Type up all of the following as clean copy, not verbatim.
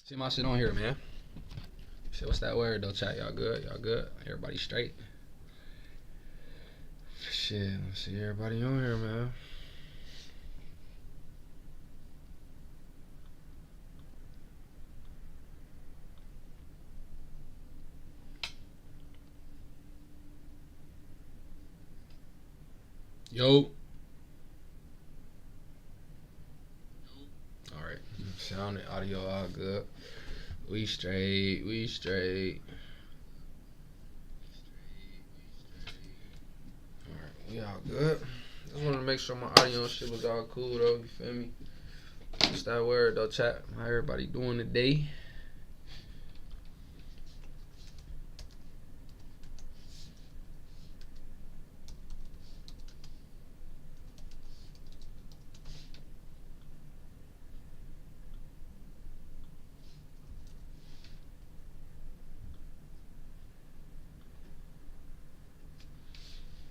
See my shit on here, man. Shit, what's that word though, chat? Y'all good? Y'all good? Everybody straight? Shit, let's see everybody on here, man. Yo. All right. Sound and audio all good. We straight. We straight. All right. We all good. Just wanted to make sure my audio and shit was all cool though. You feel me? What's that word though, chat? How everybody doing today?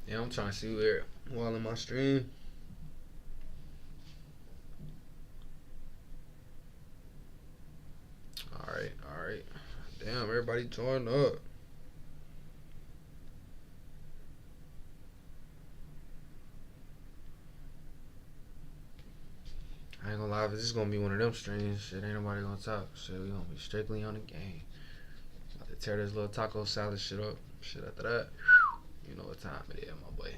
Yeah, I'm trying to see where while in my stream. All right. All right. Damn, everybody joined up. I ain't gonna lie, this is gonna be one of them streams. Shit, ain't nobody gonna talk. Shit, we gonna be strictly on the game. About to tear this little taco salad shit up. Shit, after that, you know what time it is, my boy.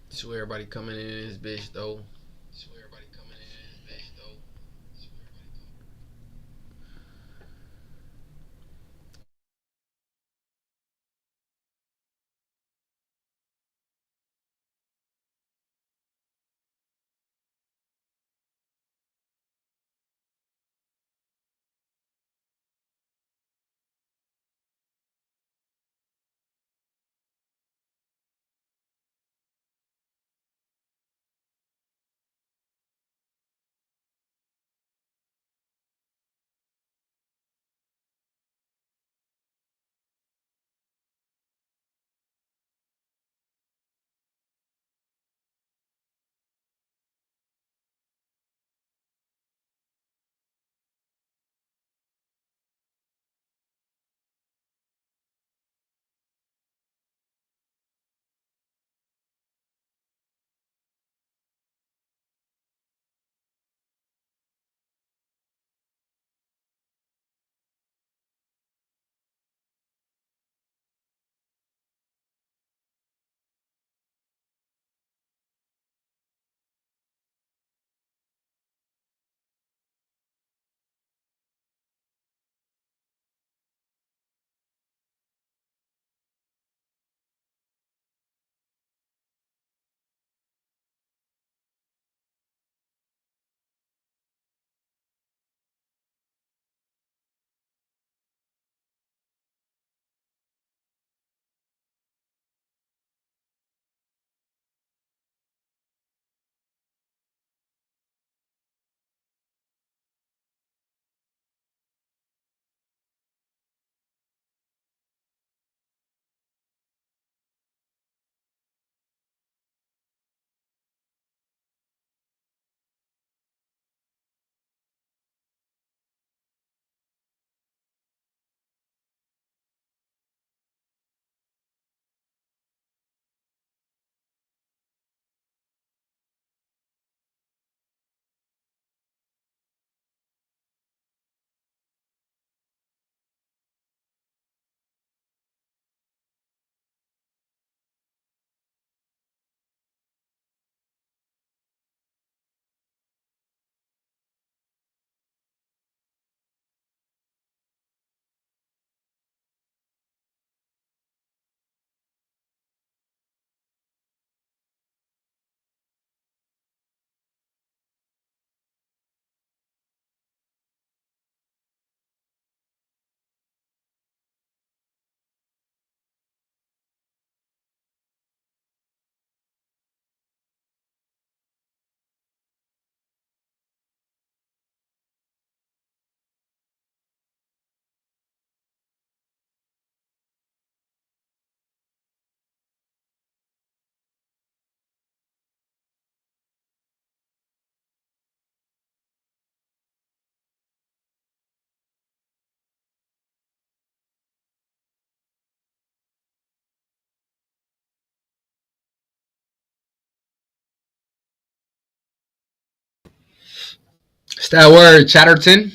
So everybody coming in this bitch though. It's that word, Chatterton.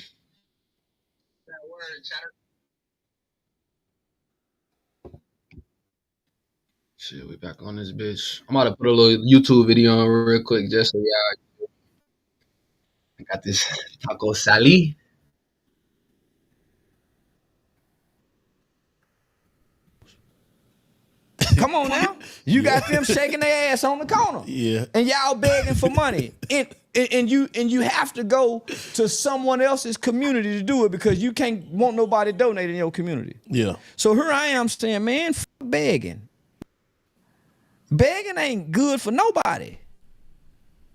Shit, we back on this bitch. I'm about to put a little YouTube video on real quick just so y'all. I got this taco sali. Come on now. You got them shaking their ass on the corner. Yeah. And y'all begging for money. And you have to go to someone else's community to do it because you can't want nobody donating in your community. Yeah. So here I am saying, man, begging. Begging ain't good for nobody.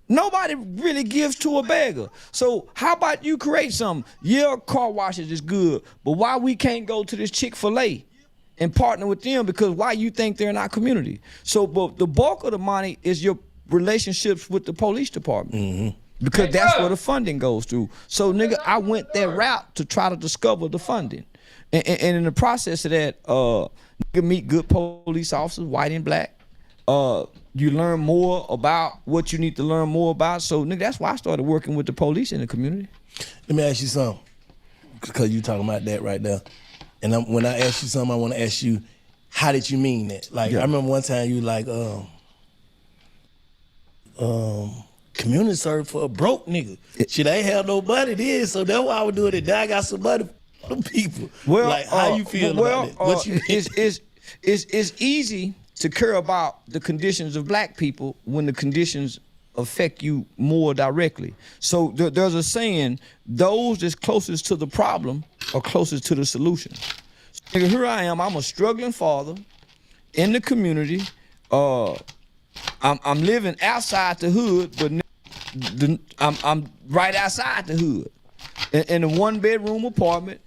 Nobody really gives to a beggar. So how about you create something? Yeah, car washes is good, but why we can't go to this Chick-fil-A and partner with them? Because why you think they're in our community? So, but the bulk of the money is your relationships with the police department. Mm-hmm. Because that's where the funding goes through. So, nigga, I went that route to try to discover the funding. And in the process of that, nigga meet good police officers, white and black. You learn more about what you need to learn more about. So, nigga, that's why I started working with the police in the community. Let me ask you something, because you talking about that right there. And when I ask you something, I want to ask you, how did you mean that? Like, I remember one time you like, community service for a broke nigga. Shit, I ain't have nobody then, so that's why I would do it. Then I got somebody for them people. Well, like, how you feel about it? What you it's easy to care about the conditions of black people when the conditions affect you more directly. So there's a saying, those that's closest to the problem are closest to the solution. So, here I am, I'm a struggling father in the community. I'm living outside the hood, but I'm right outside the hood in a 1-bedroom apartment.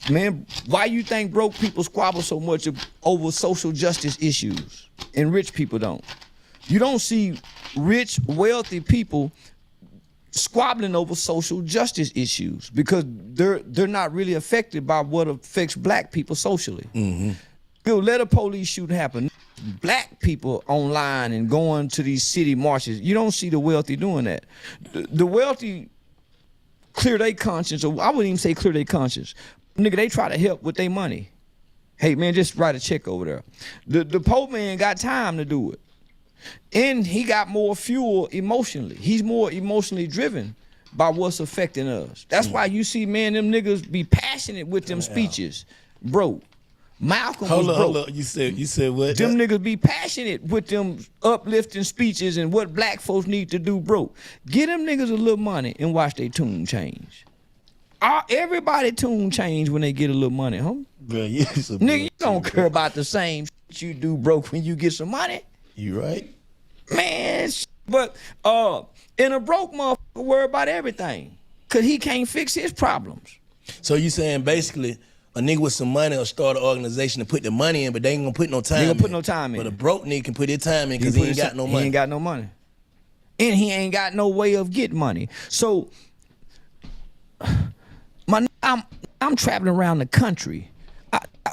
Man, why you think broke people squabble so much over social justice issues and rich people don't? You don't see rich, wealthy people squabbling over social justice issues because they're not really affected by what affects black people socially. Mm-hmm. Let a police shooting happen. Black people online and going to these city marches, you don't see the wealthy doing that. The wealthy clear their conscience, or I wouldn't even say clear their conscience. Nigga, they try to help with their money. Hey, man, just write a check over there. The poor man got time to do it. And he got more fuel emotionally. He's more emotionally driven by what's affecting us. That's why you see, man, them niggas be passionate with them speeches. Bro, Malcolm was broke. Hold up. You said what? Them niggas be passionate with them uplifting speeches and what black folks need to do, bro. Get them niggas a little money and watch their tune change. Everybody tune change when they get a little money, huh? Bro, nigga, you don't care about the same shit you do, bro, when you get some money. You right. Man, but in a broke motherfucker worry about everything. Cause he can't fix his problems. So you saying basically a nigga with some money will start an organization to put the money in, but they ain't gonna put no time in. They ain't gonna put no time in. But a broke nigga can put his time in because he ain't got no money. He ain't got no money. And he ain't got no way of getting money. So I'm traveling around the country.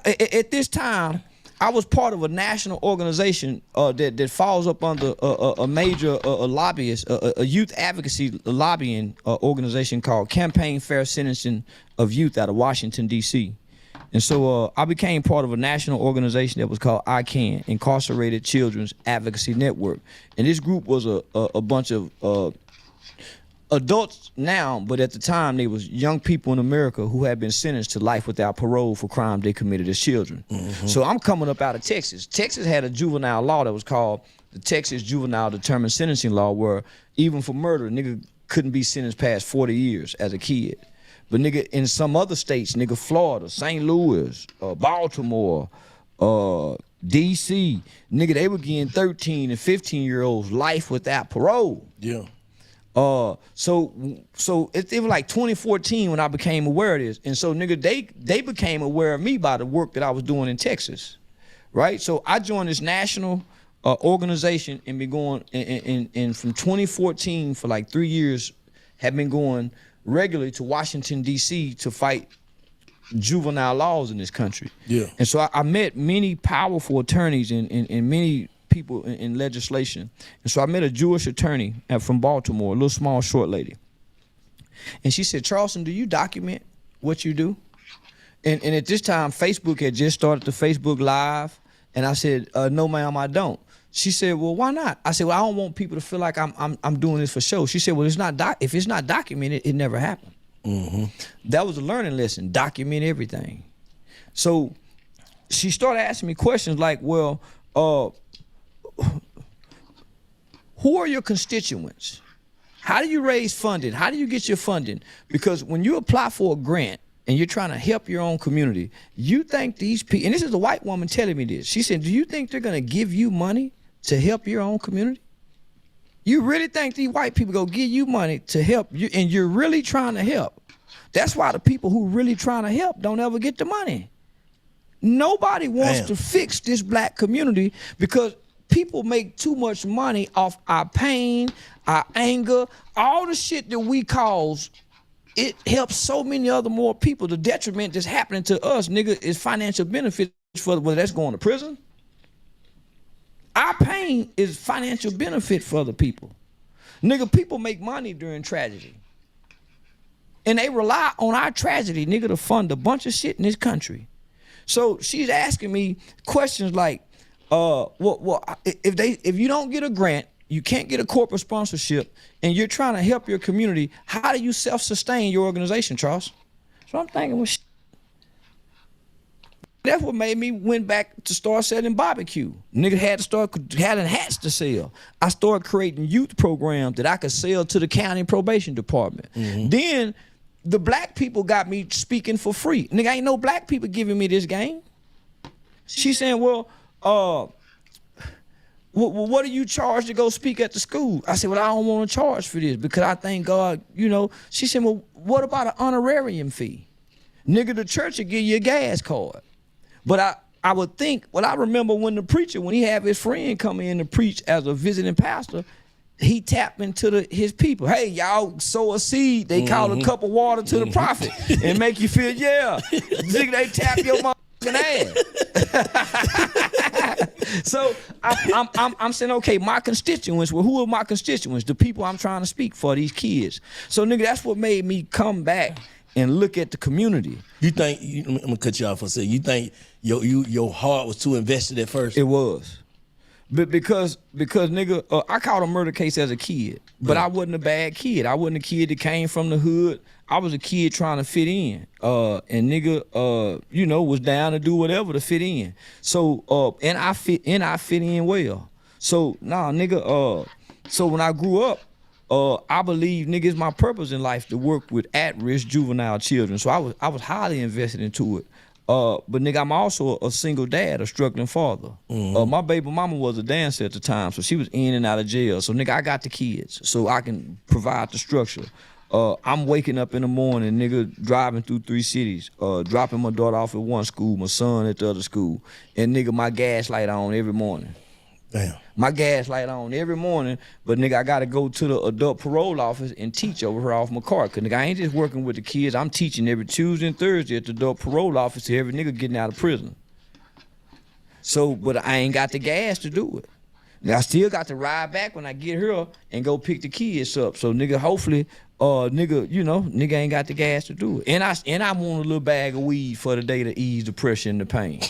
At this time, I was part of a national organization that falls up under a major lobbyist, a youth advocacy lobbying organization called Campaign Fair Sentencing of Youth out of Washington, D.C. And so I became part of a national organization that was called ICANN, Incarcerated Children's Advocacy Network. And this group was a bunch of adults now, but at the time they was young people in America who had been sentenced to life without parole for crimes they committed as children. Mm-hmm. So I'm coming up out of Texas. Texas had a juvenile law that was called the Texas Juvenile Determined Sentencing Law, where even for murder, nigga couldn't be sentenced past 40 years as a kid. But nigga, in some other states, nigga, Florida, St. Louis, Baltimore, D.C., nigga, they were getting 13 and 15-year-olds life without parole. Yeah. So it was like 2014 when I became aware of this. And so, nigga, they became aware of me by the work that I was doing in Texas, right? So I joined this national organization and been going, and from 2014 for like 3 years, have been going regularly to Washington, D.C. to fight juvenile laws in this country. Yeah. And so I met many powerful attorneys and many people in legislation. And so I met a Jewish attorney from Baltimore, a little small short lady. And she said, Charleston, do you document what you do? And at this time, Facebook had just started the Facebook Live. And I said, no, ma'am, I don't. She said, well, why not? I said, well, I don't want people to feel like I'm doing this for show. She said, well, if it's not documented, it never happened. Mm-hmm. That was a learning lesson, document everything. So she started asking me questions like, well, who are your constituents? How do you raise funding? How do you get your funding? Because when you apply for a grant and you're trying to help your own community, you think these people, and this is a white woman telling me this, she said, do you think they're gonna give you money to help your own community? You really think these white people go give you money to help you, and you're really trying to help? That's why the people who really trying to help don't ever get the money. Nobody wants to fix this black community because people make too much money off our pain, our anger, all the shit that we cause. It helps so many other more people. The detriment that's happening to us, nigga, is financial benefits for whether that's going to prison. Our pain is financial benefit for other people. Nigga, people make money during tragedy. And they rely on our tragedy, nigga, to fund a bunch of shit in this country. So she's asking me questions like, if you don't get a grant, you can't get a corporate sponsorship, and you're trying to help your community, how do you self-sustain your organization, Charles? So I'm thinking, well, shit. That's what made me went back to start selling barbecue. Nigga had to start having hats to sell. I started creating youth programs that I could sell to the county probation department. Mm-hmm. Then the black people got me speaking for free. Nigga, ain't no black people giving me this game. She's saying, well, what do you charge to go speak at the school? I said, well, I don't want to charge for this because I thank God, you know. She said, well, what about an honorarium fee? Nigga, the church will give you a gas card. But I would think, well, I remember when the preacher, when he had his friend come in to preach as a visiting pastor, he tapped into his people. Hey, y'all sow a seed. They call a cup of water to the prophet and make you feel, yeah. Nigga, they tap your motherfucking ass. So I'm saying, okay, my constituents, well, who are my constituents? The people I'm trying to speak for, these kids. So, nigga, that's what made me come back and look at the community. You think, I'm gonna cut you off for a second. You think your heart was too invested at first? It was. But because nigga, I caught a murder case as a kid, but I wasn't a bad kid. I wasn't a kid that came from the hood. I was a kid trying to fit in. And nigga, you know, was down to do whatever to fit in. So, and I fit in well. So, nah, nigga, so when I grew up, I believe, nigga, it's my purpose in life to work with at-risk juvenile children. So I was highly invested into it. But nigga, I'm also a single dad, a struggling father. Mm-hmm. My baby mama was a dancer at the time, so she was in and out of jail. So nigga, I got the kids, so I can provide the structure. I'm waking up in the morning, nigga, driving through 3 cities, dropping my daughter off at one school, my son at the other school, and nigga, my gas light on every morning. Damn. My gas light on every morning, but nigga, I gotta go to the adult parole office and teach over here off my car. Cause nigga, I ain't just working with the kids. I'm teaching every Tuesday and Thursday at the adult parole office to every nigga getting out of prison. So, but I ain't got the gas to do it. Now, I still got to ride back when I get here and go pick the kids up. So nigga, hopefully, nigga, you know, nigga ain't got the gas to do it. And I want a little bag of weed for the day to ease the pressure and the pain.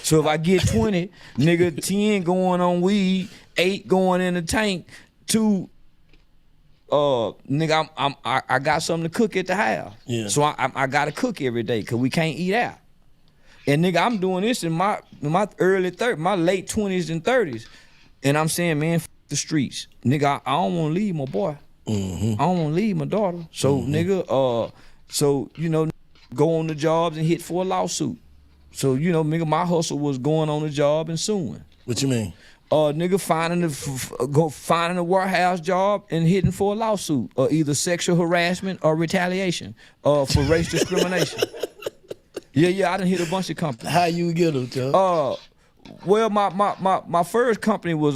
So if I get 20, nigga, 10 going on weed, 8 going in the tank, 2, nigga, I got something to cook at the house. Yeah. So I gotta cook every day because we can't eat out. And nigga, I'm doing this in my early 30s, my late 20s and 30s. And I'm saying, man, the streets. Nigga, I don't want to leave my boy. Mm-hmm. I don't want to leave my daughter. So, nigga, so, you know, go on the jobs and hit for a lawsuit. So, you know, nigga, my hustle was going on the job and suing. What you mean? Nigga, finding a warehouse job and hitting for a lawsuit, or either sexual harassment or retaliation, for race discrimination. Yeah, I done hit a bunch of companies. How you get them, Chuck? Well, my first company was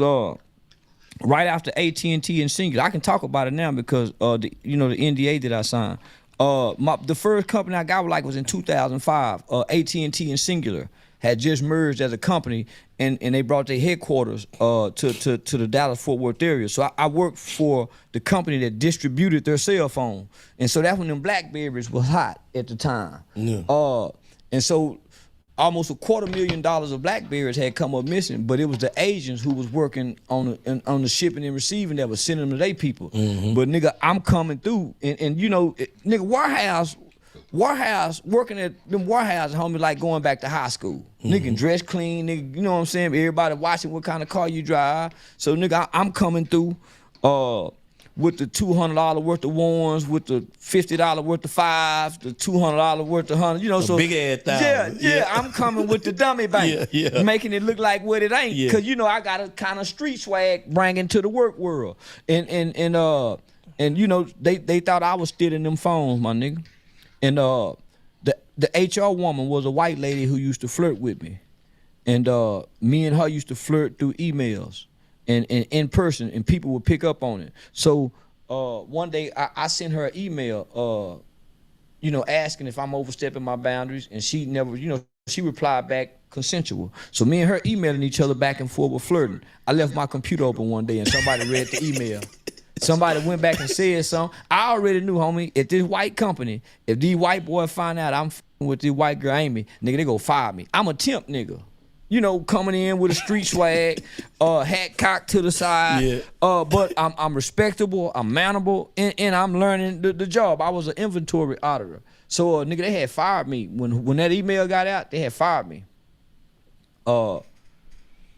right after AT&T and Singular. I can talk about it now because the NDA that I signed. The first company I got was in 2005. AT&T and Singular had just merged as a company, and they brought their headquarters to the Dallas-Fort Worth area. So I worked for the company that distributed their cell phone, and so that's when them BlackBerries was hot at the time. Yeah. And so almost $250,000 of BlackBerries had come up missing, but it was the Asians who was working on the shipping and receiving that was sending them to their people. But nigga, I'm coming through, and you know, nigga, warehouse, working at them warehouses, homie, like going back to high school. Nigga dress clean, nigga, you know what I'm saying? Everybody watching what kind of car you drive. So nigga, I'm coming through with the $200 worth of ones, with the $50 worth of fives, the $200 worth of 100, you know, so big ass thousand. Yeah, I'm coming with the dummy bank, making it look like what it ain't, cause you know I got a kind of street swag bringing to the work world, and you know they thought I was stealing them phones, my nigga, and the HR woman was a white lady who used to flirt with me, and me and her used to flirt through emails. And in person, and people would pick up on it. So one day I sent her an email, you know, asking if I'm overstepping my boundaries, and she never, you know, she replied back consensual. So me and her emailing each other back and forth with flirting. I left my computer open one day and somebody read the email. Somebody went back and said something. I already knew, homie, at this white company, if these white boys find out I'm with this white girl Amy, nigga, they go fire me. I'm a temp nigga. You know, coming in with a street swag, hat cocked to the side. But I'm respectable, I'm manable, and I'm learning the job. I was an inventory auditor. So nigga, they had fired me. When that email got out, they had fired me.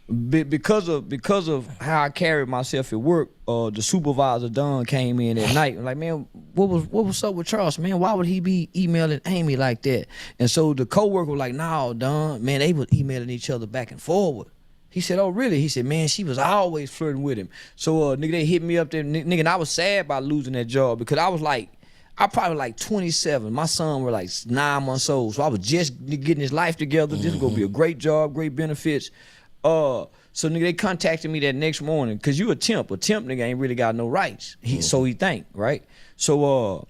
Because of how I carried myself at work, the supervisor Don came in at night and like, man, what was up with Charles, man? Why would he be emailing Amy like that? And so the coworker was like, no, Don, man, they was emailing each other back and forward. He said, oh, really? He said, man, she was always flirting with him. So nigga, they hit me up there, nigga, and I was sad about losing that job because I was like, I probably like 27. My son were like 9 months old, so I was just getting his life together. This is gonna be a great job, great benefits. So nigga, they contacted me that next morning, cause you a temp nigga ain't really got no rights. So he think, right? So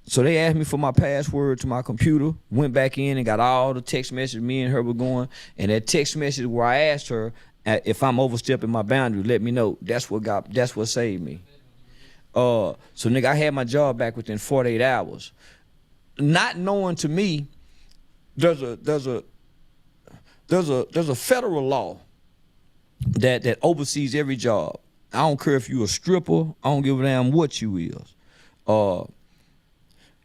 they asked me for my password to my computer, went back in and got all the text messages me and her were going, and that text message where I asked her if I'm overstepping my boundary, let me know. That's what saved me. So nigga, I had my job back within 48 hours. Not knowing to me, there's a federal law that oversees every job. I don't care if you a stripper, I don't give a damn what you is.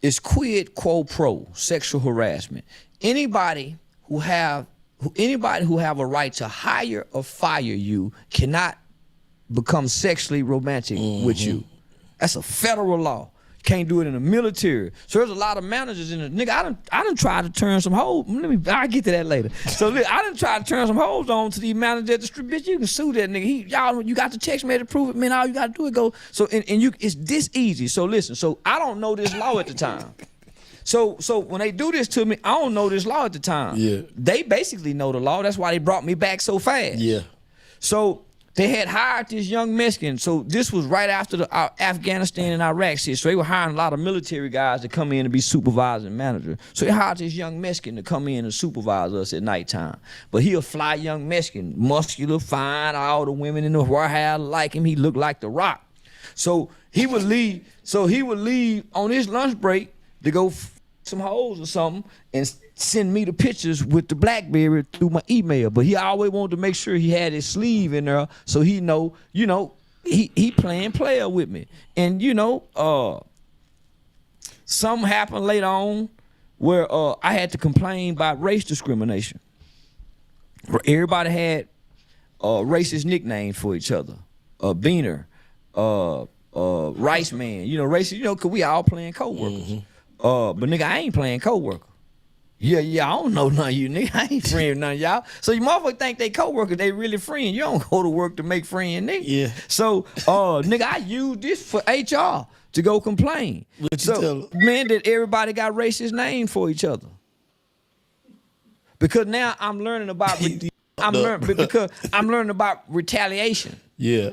It's quid quo pro, sexual harassment. Anybody who have a right to hire or fire you cannot become sexually romantic with you. That's a federal law. Can't do it in the military. So there's a lot of managers in the nigga. I done tried to turn some hoes. I'll get to that later. So look, I done tried to turn some hoes on to these managers at the street. Bitch, you can sue that nigga. Y'all, you got the text message to prove it, man. All you gotta do is go. So and it's this easy. So listen. So I don't know this law at the time. So when they do this to me, I don't know this law at the time. Yeah. They basically know the law. That's why they brought me back so fast. Yeah. So they had hired this young Mexican. So this was right after the Afghanistan and Iraq shit. So they were hiring a lot of military guys to come in and be supervising manager. So they hired this young Mexican to come in and supervise us at nighttime. But he a fly young Mexican, muscular, fine. All the women in the warehouse like him. He looked like The Rock. So he would leave. On his lunch break to go some hoes or something and send me the pictures with the BlackBerry through my email. But he always wanted to make sure he had his sleeve in there so he know, he playing player with me. And something happened later on where I had to complain about race discrimination. Everybody had racist nicknames for each other. Beaner, Rice Man, racist, cause we all playing co-workers. But nigga, I ain't playing co-worker. Yeah, I don't know none of you, nigga. I ain't friend with none of y'all. So you motherfuckers think they co-workers, they really friends. You don't go to work to make friends, nigga. Yeah. So, nigga, I use this for HR to go complain. So, man, that everybody got racist names for each other. Because now I'm learning about, because I'm learning about retaliation. Yeah.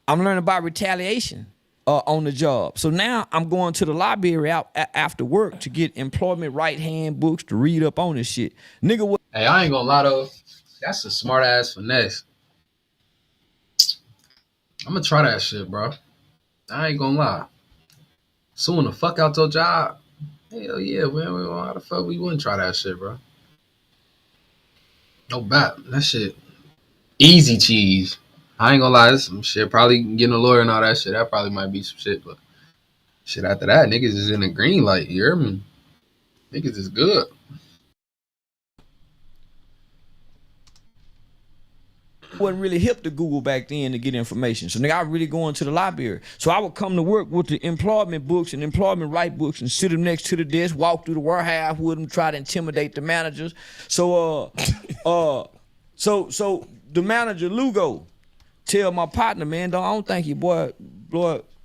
I'm learning about retaliation. On the job. So now I'm going to the library out after work to get employment right hand books to read up on this shit. Nigga, hey, I ain't gonna lie though. That's a smart ass finesse. I'm gonna try that shit, bro. I ain't gonna lie. Suing the fuck out your job. Hell yeah, man. How the fuck we wouldn't try that shit, bro? No bat. That shit easy cheese. I ain't gonna lie. This some shit. Probably getting a lawyer and all that shit. That probably might be some shit, but shit after that, niggas is in the green light. You hear me? Niggas is good. Wasn't really hip to Google back then to get information. So nigga, I really go into the library. So I would come to work with the employment books and employment right books and sit them next to the desk, walk through the warehouse with them, try to intimidate the managers. So so the manager Lugo tell my partner, man, I don't think your boy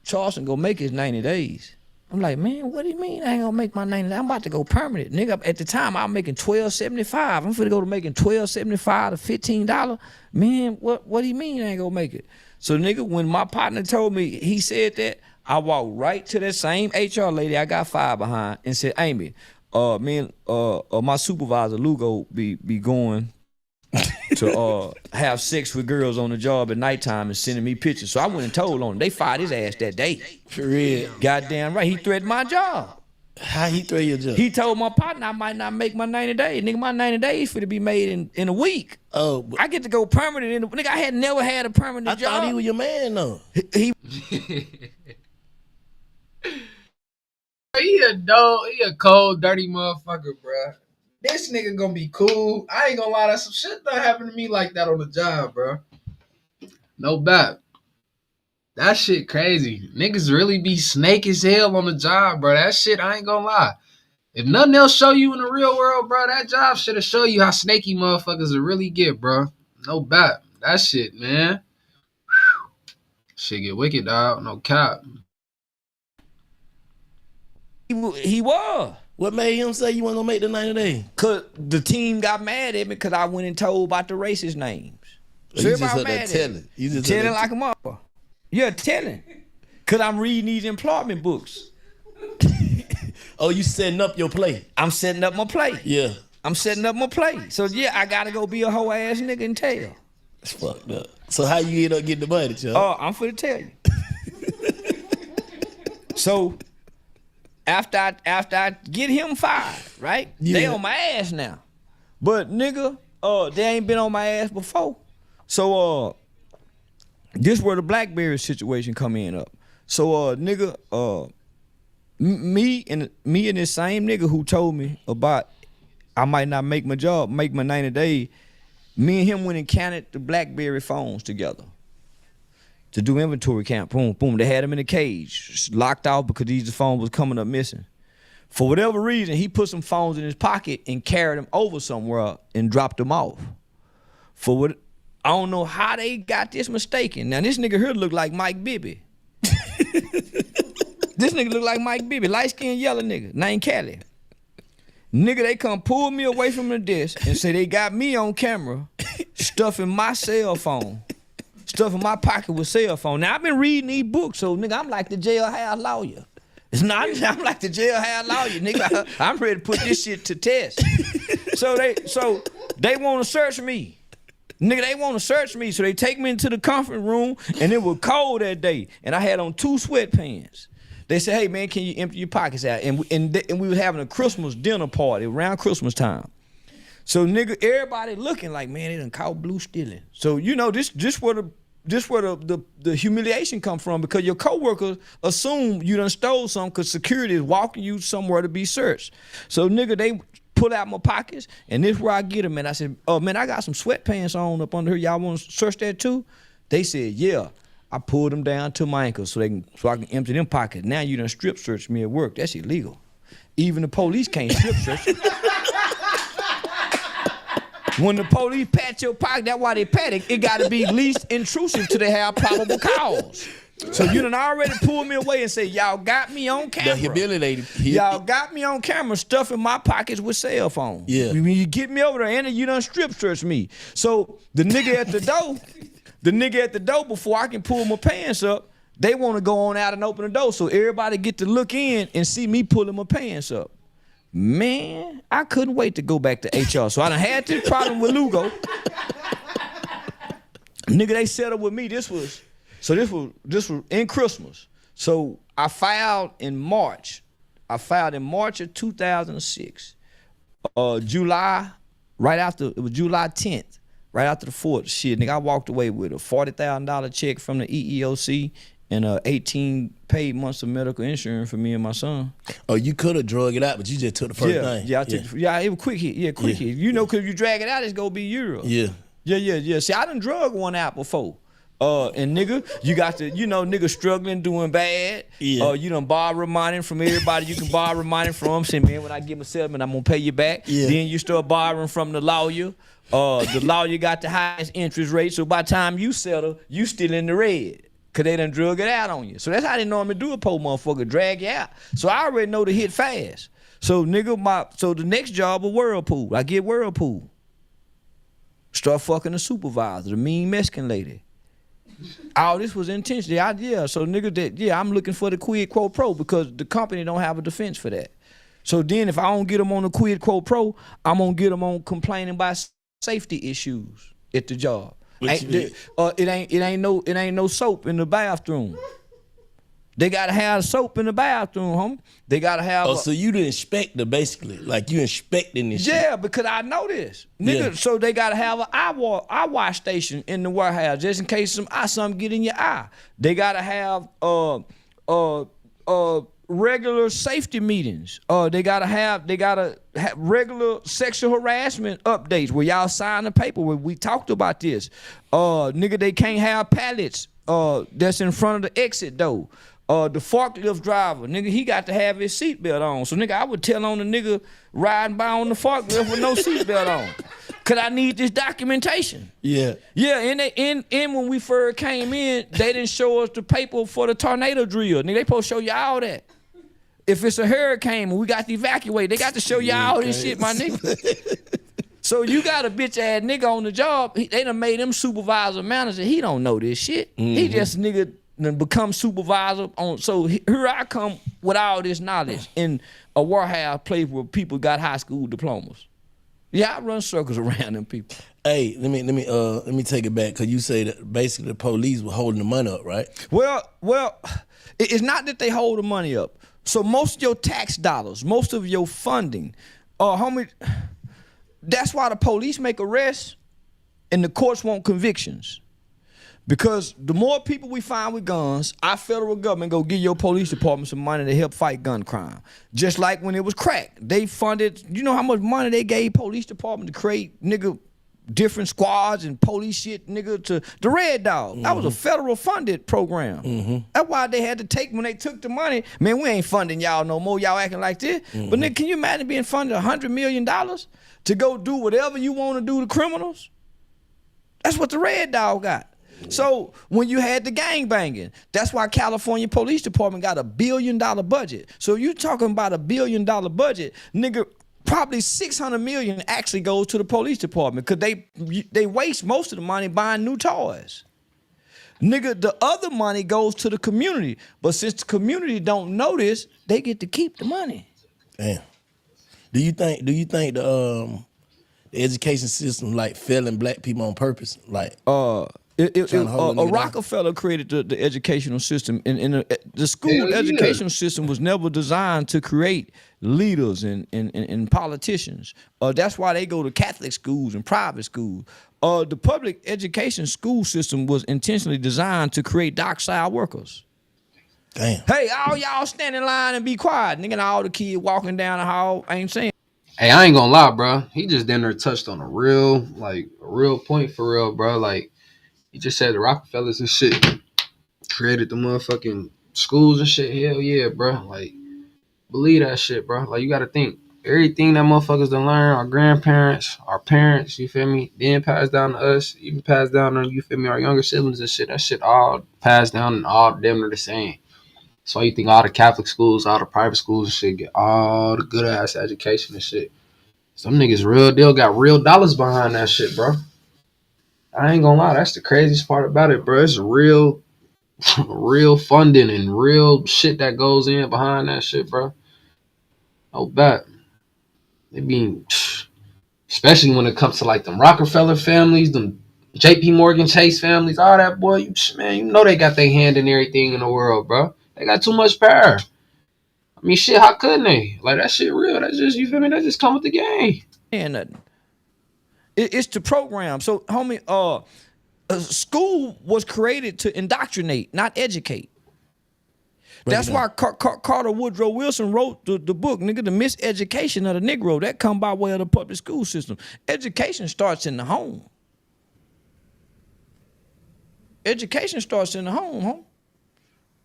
Charleston gonna make his 90 days. I'm like, man, what do you mean I ain't gonna make my 90 days? I'm about to go permanent. Nigga, at the time I was making $12.75. I'm finna go to making $12.75 to $15. Man, what do you mean I ain't gonna make it? So nigga, when my partner told me, he said that, I walked right to that same HR lady I got fired behind and said, Amy, me and my supervisor Lugo be going to have sex with girls on the job at nighttime and sending me pictures. So I went and told on him. They fired his ass that day. For real. Goddamn right. He threatened my job. How he threatened your job? He told my partner I might not make my 90 days. Nigga, my 90 days finna be made in a week. Oh. I get to go permanent. Nigga, I had never had a permanent job. I thought he was your man, though. He He a dog. He a cold, dirty motherfucker, bruh. This nigga gonna be cool. I ain't gonna lie, that some shit done happened to me like that on the job, bro. No bet. That shit crazy. Niggas really be snake as hell on the job, bro. That shit, I ain't gonna lie. If nothing else show you in the real world, bro, that job should have show you how snaky motherfuckers will really get, bro. No bet. That shit, man. Shit get wicked, dog. No cap. He was. What made him say you wasn't gonna make the 90 days? Cause the team got mad at me because I went and told about the racist names. So you just heard that telling. You just telling like a mother. Yeah, telling. Cause I'm reading these employment books. Oh, you setting up your play? I'm setting up my play. Yeah. I'm setting up my play. So yeah, I gotta go be a hoe ass nigga and tell. It's fucked up. So how you end up getting the money, Chuck? Oh, I'm finna tell you. So after I get him fired, right? Yeah. They on my ass now. But nigga, they ain't been on my ass before. So this where the BlackBerry situation come in up. So nigga, me and this same nigga who told me about I might not make my job, make my 90 days, me and him went and counted the BlackBerry phones together to do inventory count. Boom, boom. They had him in a cage, locked out because these phones was coming up missing. For whatever reason, he put some phones in his pocket and carried them over somewhere and dropped them off. For what I don't know how they got this mistaken. Now this nigga here look like Mike Bibby. This nigga look like Mike Bibby, light-skinned yellow nigga, named Cali. Nigga, they come pull me away from the desk and say they got me on camera stuffing my cell phone. Stuffing my pocket with cell phone. Now, I've been reading these books, so, nigga, I'm like the jailhouse lawyer. It's not, I'm like the jailhouse lawyer, nigga. I'm ready to put this shit to test. So they want to search me. Nigga, they want to search me, so they take me into the conference room, and it was cold that day, and I had on 2 sweatpants. They said, hey, man, can you empty your pockets out? And we was having a Christmas dinner party around Christmas time. So, nigga, everybody looking like, man, they done caught Blue stealing. So, you know, this where the humiliation come from, because your coworkers assume you done stole something because security is walking you somewhere to be searched. So, nigga, they pull out my pockets, and this where I get them. And I said, oh, man, I got some sweatpants on up under here. Y'all want to search that too? They said, yeah. I pulled them down to my ankles so I can empty them pockets. Now you done strip search me at work. That's illegal. Even the police can't strip search you. When the police pat your pocket, that's why they pat it. It got to be least intrusive till they have probable cause. So you done already pulled me away and say, y'all got me on camera. The humiliated. Y'all got me on camera stuffing my pockets with cell phones. Yeah. When you get me over there, and you done strip search me. So the nigga at the door, before I can pull my pants up, they want to go on out and open the door so everybody get to look in and see me pulling my pants up. Man, I couldn't wait to go back to HR. So I done had this problem with Lugo. Nigga, they settled with me. This was in Christmas. So I filed in March. of 2006. July, it was July 10th, right after the 4th. Shit, nigga, I walked away with a $40,000 check from the EEOC and 18 paid months of medical insurance for me and my son. Oh, you could have drug it out, but you just took the first thing. Yeah, it was quick hit. Yeah, quick hit. You know, cause if you drag it out, it's gonna be Euro. Yeah. See, I done drug one out before. And nigga, you got to, nigga struggling, doing bad. Yeah. You done borrow money from everybody you can borrow money from. Say, man, when I get my settlement, I'm gonna pay you back. Yeah. Then you start borrowing from the lawyer. The lawyer got the highest interest rate, so by the time you settle, you still in the red. Cause they done drug it out on you. So that's how they normally do a poor motherfucker, drag you out. So I already know to hit fast. So nigga, so the next job was Whirlpool. I get Whirlpool. Start fucking the supervisor, the mean Mexican lady. All this was intentional. So nigga, I'm looking for the quid quo pro because the company don't have a defense for that. So then if I don't get them on the quid quo pro, I'm gonna get them on complaining about safety issues at the job. It ain't no soap in the bathroom. They gotta have soap in the bathroom, homie. They gotta have. So you the inspector basically, like you inspecting this shit. Yeah, because I know this, nigga. Yeah. So they gotta have an eye wash station in the warehouse just in case something get in your eye. They gotta have regular safety meetings. They gotta have regular sexual harassment updates where y'all sign the paper where we talked about this. Nigga, they can't have pallets that's in front of the exit door. The forklift driver, nigga, he got to have his seatbelt on. So nigga, I would tell on the nigga riding by on the forklift with no seatbelt on. Cause I need this documentation. Yeah. Yeah, and when we first came in, they didn't show us the paper for the tornado drill. Nigga, they supposed to show you all that. If it's a hurricane and we got to evacuate, they got to show you all this shit, my nigga. So you got a bitch ass nigga on the job, they done made him supervisor manager. He don't know this shit. Mm-hmm. He just nigga become supervisor on. So here I come with all this knowledge in a warehouse place where people got high school diplomas. Yeah, I run circles around them people. Hey, let me take it back because you say that basically the police were holding the money up, right? Well, it's not that they hold the money up. So most of your tax dollars, most of your funding, homie, that's why the police make arrests and the courts want convictions. Because the more people we find with guns, our federal government go give your police department some money to help fight gun crime. Just like when it was crack. They funded, you know how much money they gave police department to create, nigga, different squads and police shit, nigga, to the Red Dog. Mm-hmm. That was a federal funded program. Mm-hmm. That's why they had to take, when they took the money, man, we ain't funding y'all no more. Y'all acting like this. Mm-hmm. But nigga, can you imagine being funded $100 million to go do whatever you want to do to criminals? That's what the Red Dog got. So when you had the gangbanging, that's why California Police Department got $1 billion budget. So you talking about $1 billion budget, nigga, probably $600 million actually goes to the police department because they waste most of the money buying new toys. Nigga, the other money goes to the community. But since the community don't know this, they get to keep the money. Damn. Do you think the education system like failing black people on purpose? Like Rockefeller created the educational system, and the school educational system was never designed to create leaders and politicians. That's why they go to Catholic schools and private schools. The public education school system was intentionally designed to create dockside workers. Damn. Hey, all y'all stand in line and be quiet, nigga. And all the kids walking down the hall ain't saying. Hey, I ain't gonna lie, bro. He just damn near touched on a real point for real, bro. Like, he just said the Rockefellers and shit created the motherfucking schools and shit. Hell yeah, bro. Like, believe that shit, bro. Like, you gotta think. Everything that motherfuckers done learn, our grandparents, our parents, you feel me? Then passed down to us, even passed down to, you feel me, our younger siblings and shit. That shit all passed down and all damn near the same. So you think all the Catholic schools, all the private schools and shit get all the good ass education and shit. Some niggas real deal got real dollars behind that shit, bro. I ain't gonna lie, that's the craziest part about it, bro. It's real funding and real shit that goes in behind that shit, bro. No bet. They be, especially when it comes to like them Rockefeller families, them J.P. Morgan Chase families, all that, boy. Man, you know they got their hand in everything in the world, bro. They got too much power. I mean, shit, how couldn't they? Like, that shit real. That's just, you feel me? That just come with the game. And it's the program. So, homie, school was created to indoctrinate, not educate. That's why Carter Woodrow Wilson wrote the book, nigga, The Miseducation of the Negro. That come by way of the public school system. Education starts in the home. Education starts in the home, huh?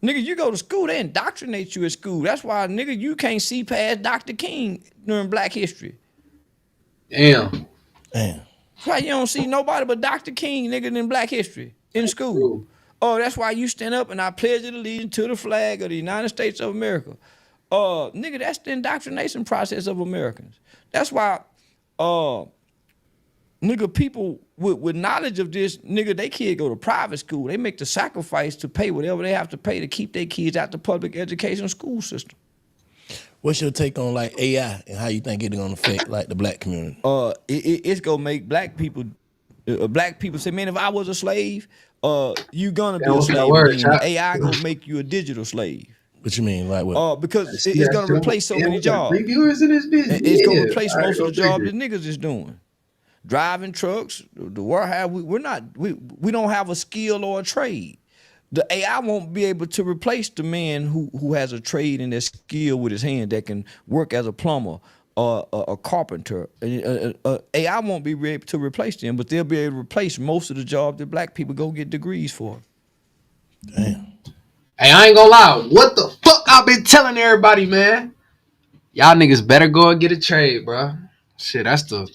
Nigga, you go to school, they indoctrinate you at school. That's why, nigga, you can't see past Dr. King during Black History. Damn. That's why you don't see nobody but Dr. King, nigga, in Black History in school. Oh, that's why you stand up and I pledge allegiance to the flag of the United States of America. Nigga, that's the indoctrination process of Americans. That's why, nigga, people with knowledge of this, nigga, they kid go to private school. They make the sacrifice to pay whatever they have to pay to keep their kids out the public education school system. What's your take on like AI and how you think it's gonna affect like the black community? It's gonna make black people say, man, if I was a slave, you gonna be a slave. AI gonna make you a digital slave. What you mean, like what? Because it's gonna replace so many jobs. Reviewers in this business. It's gonna replace most of the jobs that niggas is doing. Driving trucks, the warehouse. We don't have a skill or a trade. The AI won't be able to replace the man who has a trade and a skill with his hand that can work as a plumber or a carpenter. AI won't be able to replace them, but they'll be able to replace most of the jobs that black people go get degrees for. Damn. Hey, I ain't gonna lie. What the fuck I've been telling everybody, man? Y'all niggas better go and get a trade, bro. Shit, that's the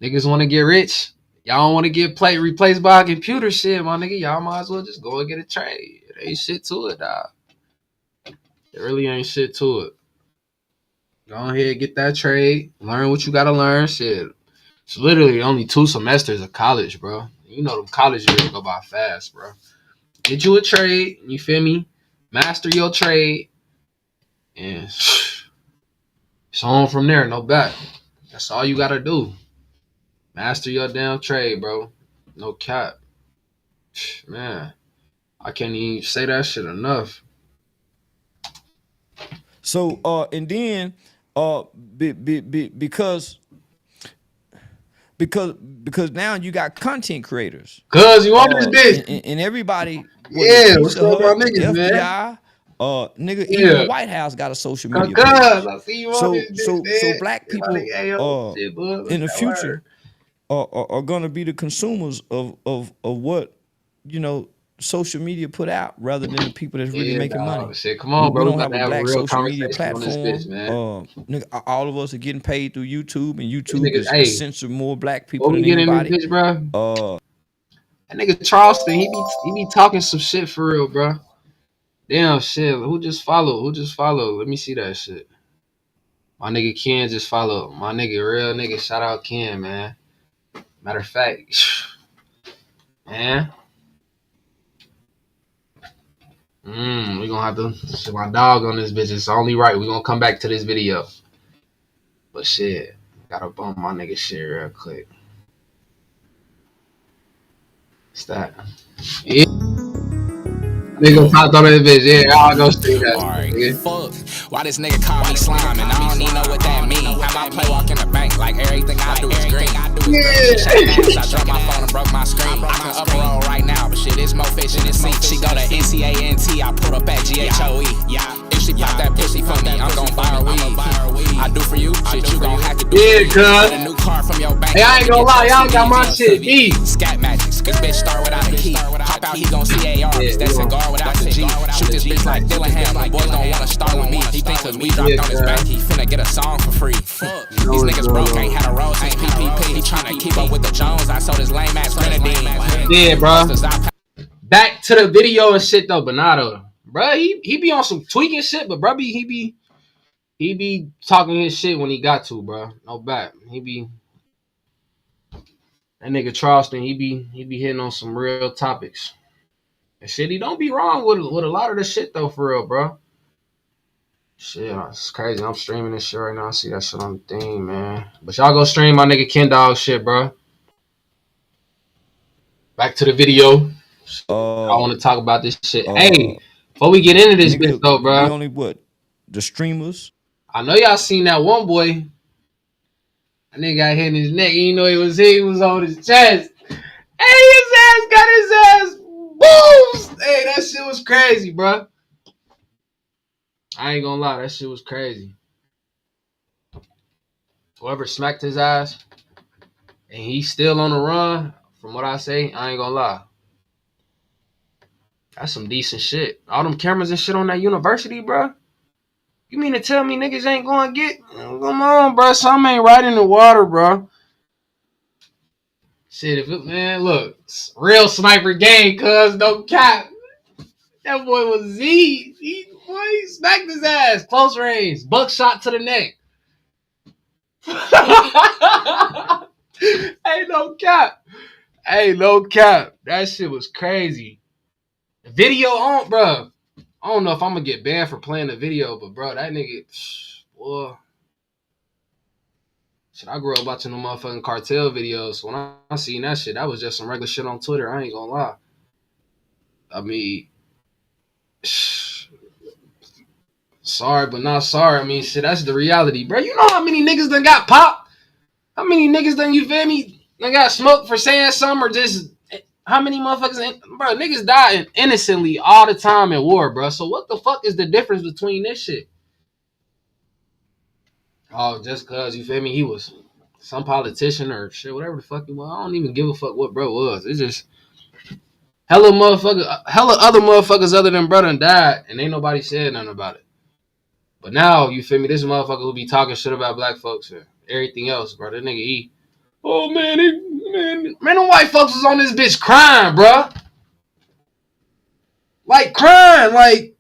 niggas want to get rich. Y'all don't want to get replaced by a computer, shit, my nigga. Y'all might as well just go and get a trade. It ain't shit to it, dog. It really ain't shit to it. Go ahead, get that trade. Learn what you gotta learn, shit. It's literally only 2 semesters of college, bro. You know them college years go by fast, bro. Get you a trade, you feel me? Master your trade, and it's on from there, no back. That's all you gotta do. Master your damn trade, bro. No cap. Man, I can't even say that shit enough. So, and then, because now you got content creators. Cause you on this bitch. And everybody. Yeah, what's up, my niggas, FBI, man? Nigga, even the White House got a social media page. I see you on this so bitch, black people in the future are gonna be the consumers of what, you know, social media put out rather than the people that's really making money. Shit, come on, bro. We don't have a black social media platform. Nigga, all of us are getting paid through YouTube, and YouTube is censoring more black people than anybody. Bitch, bro. That nigga Charleston, he be talking some shit for real, bro. Damn, shit. Who just followed? Let me see that shit. My nigga Ken just followed. My nigga, real nigga. Shout out Ken, man. Matter of fact, man. We gonna have to shit my dog on this bitch. It's only right. We gonna come back to this video. But shit, gotta bump my nigga shit real quick. What's that? Yeah. Nigga popped on this bitch. Yeah, I'll go see that. Alright, fuck. Why this nigga call me slime and I don't even know what that mean. How my play walk in the bank like everything I do is green. I dropped my phone and broke my screen. I can upper roll right now, but shit, it's more fish in the sea. She go to NCANT, I put up at GHOE. If she pop that pussy for me, I'm gon' buy her weed. I do for you, shit, you gon' have to do for me. Get a new car from your bank. Hey, I ain't gonna lie, y'all got my shit beat. Scat magic, this bitch start without the key. Hop out, he gon' see ARs. That's a guard without the G. Shoot this bitch like Dillingham. The boys don't wanna start with me. He think cause we dropped on his back, he finna get a song for free. These niggas broke, ain't had a roll since PPP. He tryna keep up with the Jones. I sold his lame ass Grenadine. Yeah, bro. Back to the video and shit though, Bernardo. Bro, he be on some tweaking shit, but bro, he be talking his shit when he got to, bro. No back. That nigga Charleston, he be hitting on some real topics. And shit, he don't be wrong with a lot of the shit though, for real, bro. Shit, it's crazy. I'm streaming this shit right now. I see that shit on the thing, man. But y'all go stream my nigga Ken Dog shit, bro. Back to the video. I want to talk about this shit. Hey, before we get into this bitch though, bro. We only what? The streamers. I know y'all seen that one boy. That nigga got hit in his neck. You know he was on his chest. Hey, his ass got his ass booms. Hey, that shit was crazy, bro. I ain't gonna lie, that shit was crazy. Whoever smacked his ass, and he's still on the run, from what I say, I ain't gonna lie. That's some decent shit. All them cameras and shit on that university, bro. You mean to tell me niggas ain't gonna get? Come on, bro. Something ain't right in the water, bro. Shit, if it, man, look, real sniper game, cuz no cap. That boy was Z. He smacked his ass. Close range. Buckshot to the neck. Hey, no cap. Hey, no cap. That shit was crazy. The video on, bro. I don't know if I'm gonna get banned for playing the video, but bro, that nigga, boy. Shit, I grew up watching the motherfucking cartel videos. So when I seen that shit, that was just some regular shit on Twitter. I ain't gonna lie. I mean, sorry, but not sorry. I mean, shit, that's the reality, bro. You know how many niggas done got popped? How many niggas done, you feel me, done got smoked for saying something, or just how many motherfuckers, bro, niggas die innocently all the time in war, bro. So what the fuck is the difference between this shit? Oh, just cause, you feel me, he was some politician or shit, whatever the fuck he was. I don't even give a fuck what bro was. It's just hella other motherfuckers other than brother died, and ain't nobody said nothing about it. But now, you feel me, this motherfucker who be talking shit about black folks and everything else, bro. That nigga, oh man, the white folks was on this bitch crying, bro. Like crying, like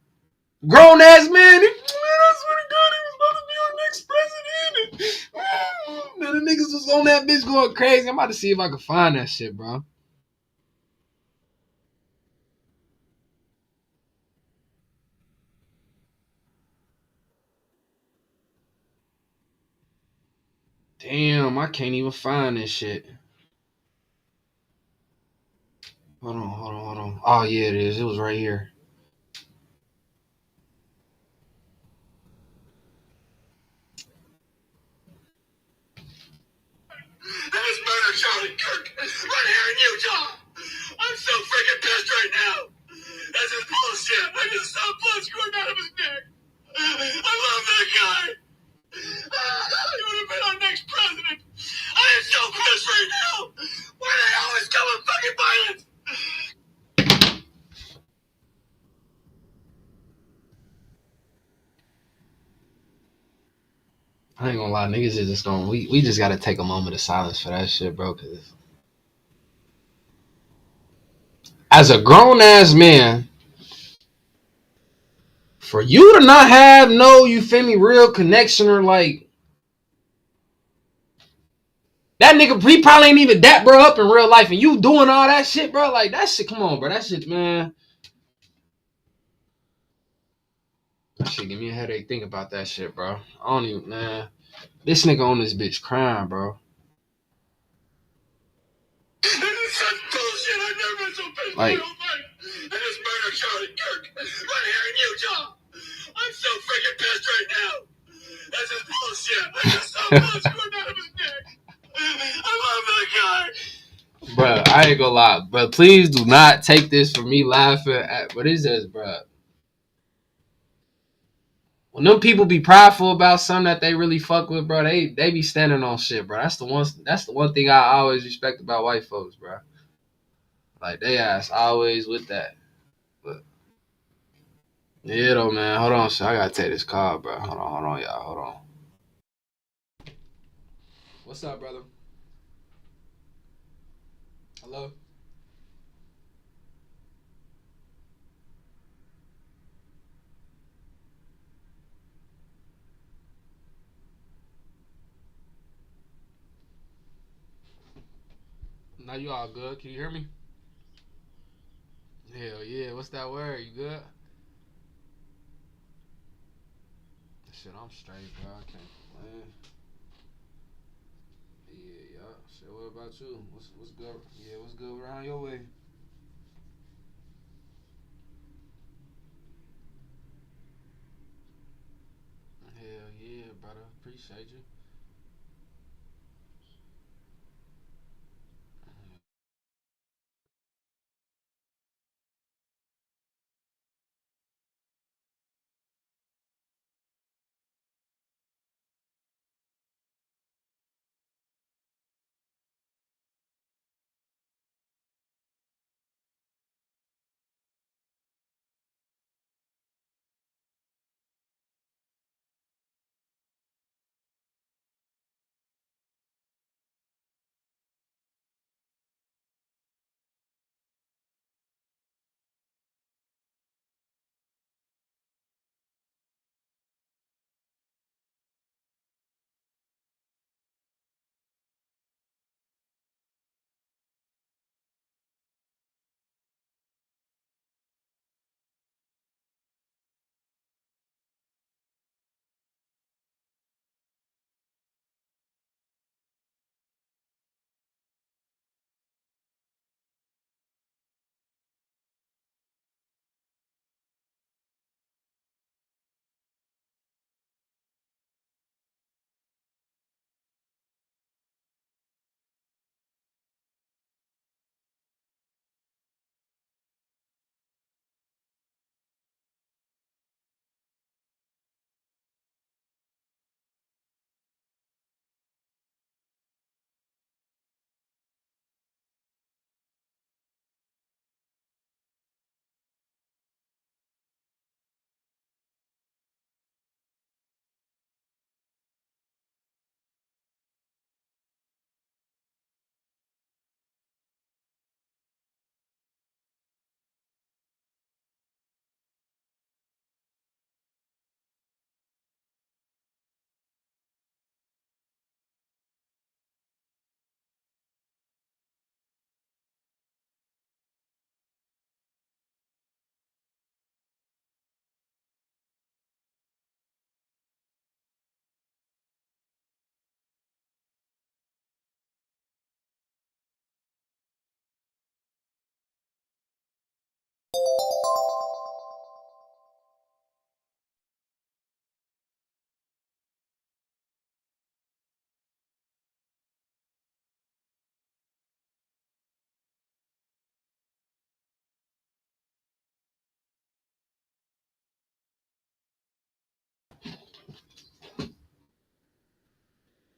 grown ass man. I swear to God, he was about to be our next president. Man, the niggas was on that bitch going crazy. I'm about to see if I can find that shit, bro. Damn, I can't even find this shit. Hold on. Oh, yeah, it is. It was right here. I just murdered Charlie Kirk right here in Utah. I'm so freaking pissed right now. This is bullshit. I just saw blood squirting out of his neck. I love that guy. He would have been our next president. I am so pissed right now. Why the hell is coming fucking violence? I ain't gonna lie, niggas is just gonna, we just gotta take a moment of silence for that shit, bro, cause as a grown ass man, for you to not have no, you feel me, real connection or like, that nigga, he probably ain't even that bro up in real life, and you doing all that shit, bro, like that shit, come on, bro, that shit, man. That shit give me a headache, think about that shit, bro. I don't even, man. This nigga on this bitch crying, bro. This is such bullshit. I've never been so pissed my whole life. I just murdered Charlie Kirk right here in Utah. I'm so freaking pissed right now. This is bullshit. I just saw blood squirting out of his neck. I love that guy. Bro, I ain't gonna lie. Bro, please do not take this from me laughing at what is this, bro? When them people be prideful about something that they really fuck with, bro, they be standing on shit, bro. That's the one thing I always respect about white folks, bro. Like, they ass always with that. But yeah, though, man. Hold on, so I gotta take this call, bro. Hold on, y'all. Hold on. What's up, brother? Hello? Now you all good? Can you hear me? Hell yeah. What's that word? You good? Shit, I'm straight, bro. I can't complain. Yeah. Shit, what about you? What's good? Yeah, what's good around your way? Hell yeah, brother. Appreciate you.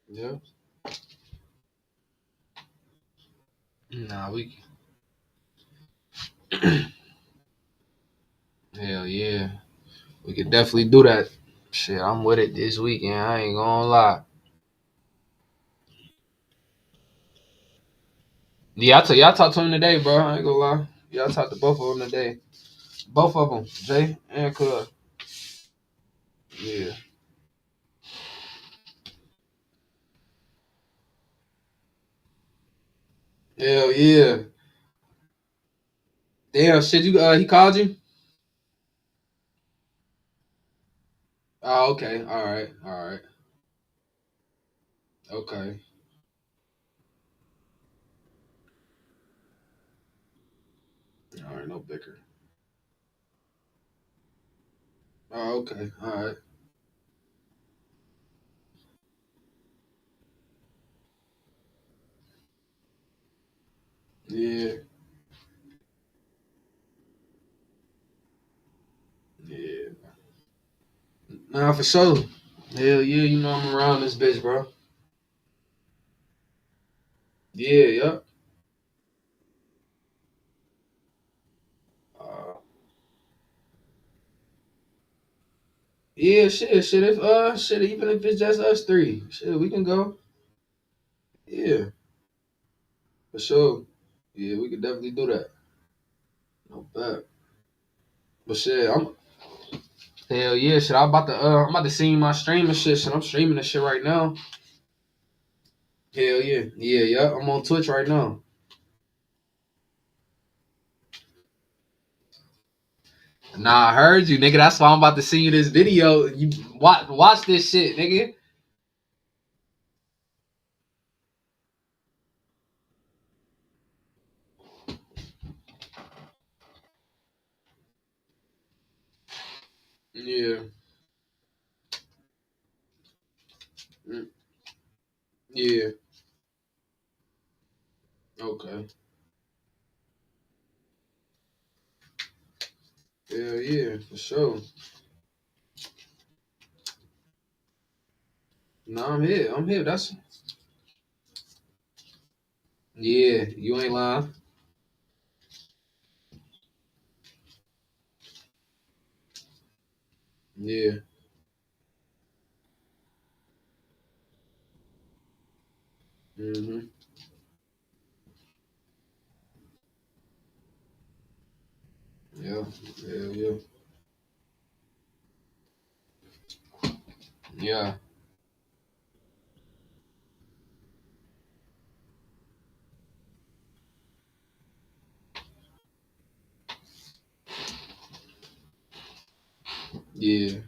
Yeah. Nah, we. Hell yeah. We could definitely do that. Shit, I'm with it this weekend. I ain't gonna lie. Yeah, y'all talked to him today, bro. I ain't gonna lie. Y'all talked to both of them today. Both of them, Jay and Cuz. Yeah. Hell yeah. Damn, shit, you he called you? Oh, okay. All right. All right. Okay. All right, no bicker. Oh, okay. All right. Yeah. Yeah. Nah, for sure. Hell yeah, you know I'm around this bitch, bro. Yeah, yep. Uh, yeah, shit. If shit, even if it's just us three, shit, we can go. Yeah, for sure. Yeah, we could definitely do that. No bad. But shit, hell yeah, shit. I'm about to see my streaming shit. Shit, I'm streaming this shit right now. Hell yeah, yeah. I'm on Twitch right now. Nah, I heard you, nigga. That's why I'm about to send you this video. You watch this shit, nigga. Yeah. Yeah. Okay. Hell yeah, for sure. No, I'm here. I'm here. That's yeah. You ain't lying. Yeah. Mhm. Yeah. Hell yeah. Yeah. Yeah.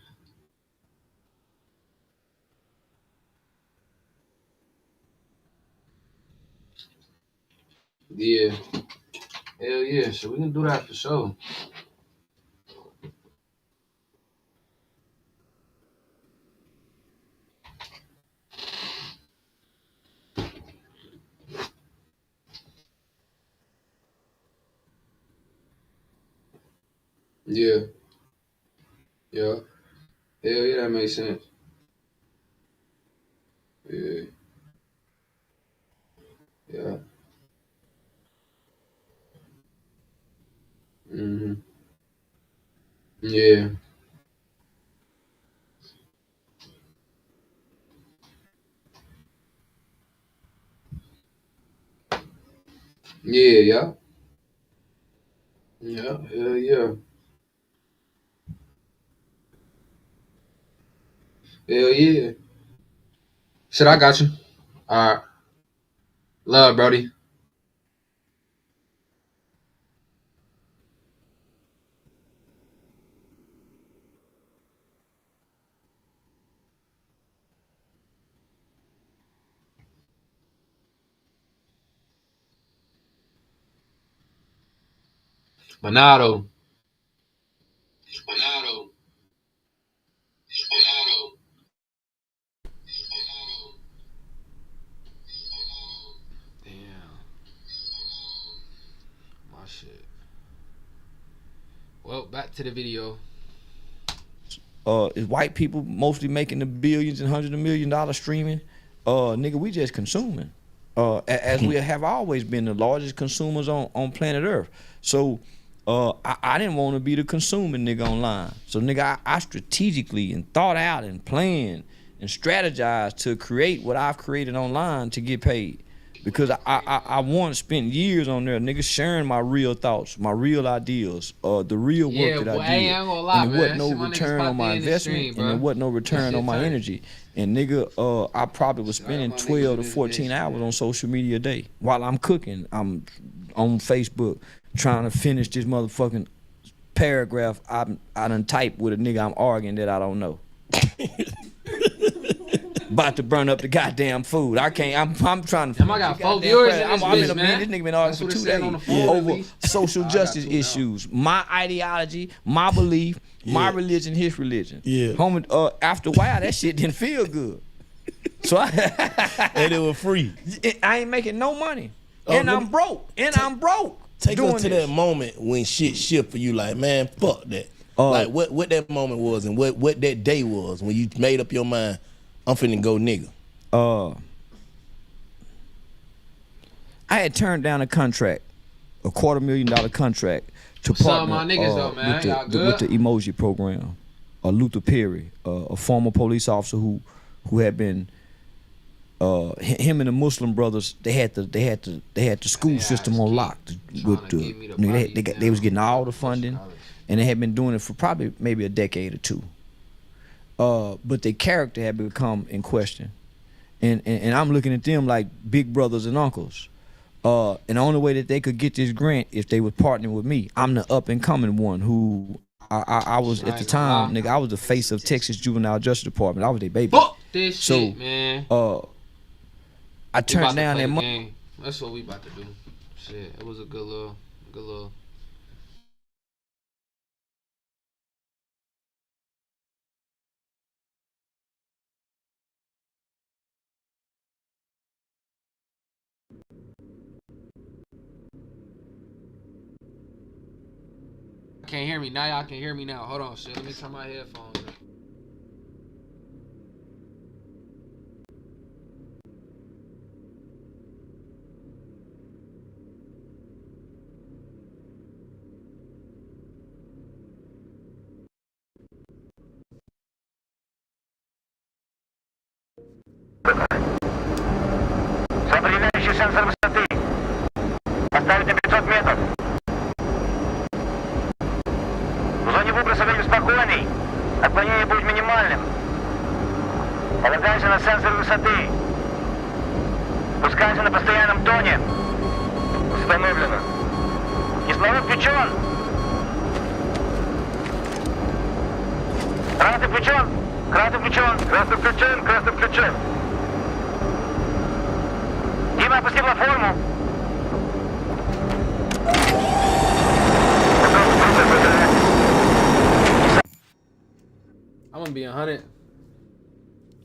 Yeah. Hell yeah. So we can do that for sure. Yeah. Yeah. Hell yeah, that makes sense. Yeah. Yeah. Mhm. Yeah. Yeah. Yeah. Yeah. Hell yeah. Hell yeah. Shit, I got you. All right. Love, Brody. Monado. Monado. Monado. Damn. My shit. Well, back to the video. Is white people mostly making the billions and hundreds of $1 million streaming? Nigga, we just consuming. As we have always been the largest consumers on planet Earth. So I didn't want to be the consuming nigga online. So nigga, I strategically and thought out and planned and strategized to create what I've created online to get paid. Because I once spent years on there, nigga, sharing my real thoughts, my real ideas, the real work that I did. Ain't gonna lie, and there wasn't no return on my investment, and there wasn't no return on my energy. And nigga, I probably was spending 12 to 14 hours on social media a day. While I'm cooking, I'm on Facebook trying to finish this motherfucking paragraph I done typed with a nigga I'm arguing that I don't know. About to burn up the goddamn food. I can't. I'm trying to. I got 4 viewers in this bitch, man. This nigga been arguing for 2 days over social justice issues. My ideology, my belief, my religion, his religion. Yeah. Homie, after a while, that shit didn't feel good. So and it was free. I ain't making no money, and I'm broke. I'm broke. Take us to that moment when shit shift for you. Like, man, fuck that. Like what that moment was, and what that day was when you made up your mind. I'm finna go nigga. I had turned down a contract, a $250,000 contract to partner my niggas though, man? with the emoji program. Luther Perry, a former police officer who had been him and the Muslim brothers. They had the school system on lock. They was getting all the funding, and they had been doing it for probably maybe a decade or two. But their character had become in question, and I'm looking at them like big brothers and uncles. And the only way that they could get this grant if they was partnering with me. I'm the up and coming one who I was at the time, nigga. I was the face of Texas Juvenile Justice Department. I was their baby. Fuck this shit, man. I turned down that money. That's what we about to do. Shit, it was a good little. Can't hear me now. Y'all can hear me now. Hold on, shit. Let me turn my headphones up. Сопредельняющий сенсор высоты. Поставить на 500 метров. В зоне выброса время спокойный. Отклонение будет минимальным. Полагайся на сенсор высоты. Пускайся на постоянном тоне. Установлено. Кислород включен. Красный включен. Красный включен. Красный включен. Красный включен. Дима опусти платформу. I'm gonna be 100.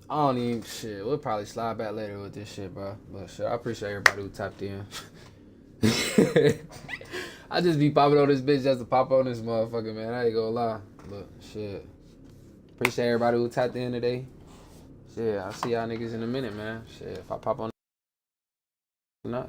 I don't even shit. We'll probably slide back later with this shit, bro. But shit, I appreciate everybody who tapped in. I just be popping on this bitch just to pop on this motherfucker, man. I ain't gonna lie. But shit. Appreciate everybody who tapped in today. Shit, I'll see y'all niggas in a minute, man. Shit, if I pop on not.